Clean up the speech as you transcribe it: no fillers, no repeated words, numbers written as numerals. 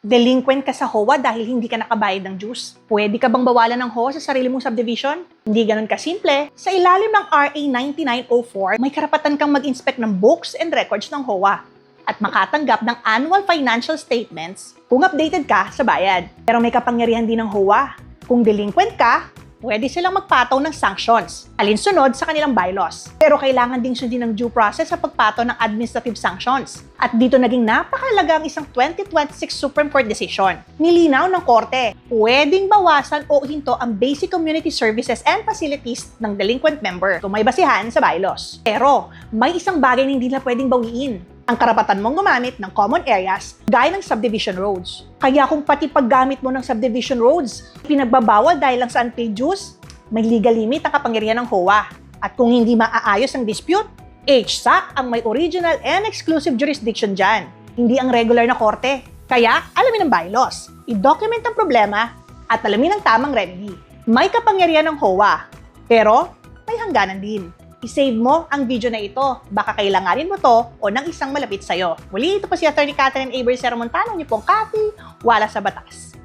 Delinquent ka sa HOA dahil hindi ka nakabayad ng dues? Pwede ka bang bawalan ng HOA sa sarili mong subdivision? Hindi ganun kasimple. Sa ilalim ng RA 9904, may karapatan kang mag-inspect ng books and records ng HOA at makatanggap ng annual financial statements kung updated ka sa bayad. Pero may kapangyarihan din ng HOA. Kung delinquent ka, pwede silang magpataw ng sanctions, alinsunod sa kanilang bylaws. Pero kailangan ding sundin ng due process sa pagpataw ng administrative sanctions. At dito naging napakahalaga ang isang 2026 Supreme Court decision. Nilinaw ng korte, pwedeng bawasan o hinto ang basic community services and facilities ng delinquent member kung may basihan sa bylaws. Pero may isang bagay na hindi na pwedeng bawiin. Ang karapatan mong gumamit ng common areas gaya ng subdivision roads. Kaya kung pati paggamit mo ng subdivision roads, pinagbabawal dahil lang sa unpaid dues, may legal limit ang kapangyarihan ng HOA. At kung hindi maaayos ang dispute, HSAC ang may original and exclusive jurisdiction dyan, hindi ang regular na korte. Kaya alamin ang bylaws, i-document ang problema, at alamin ang tamang remedy. May kapangyarihan ng HOA, pero may hangganan din. I-save mo ang video na ito. Baka kailanganin mo to o ng isang malapit sa'yo. Muli, ito po si Atty. Catherine A. Bercero Montano, niyo pong Cathy, wala sa batas.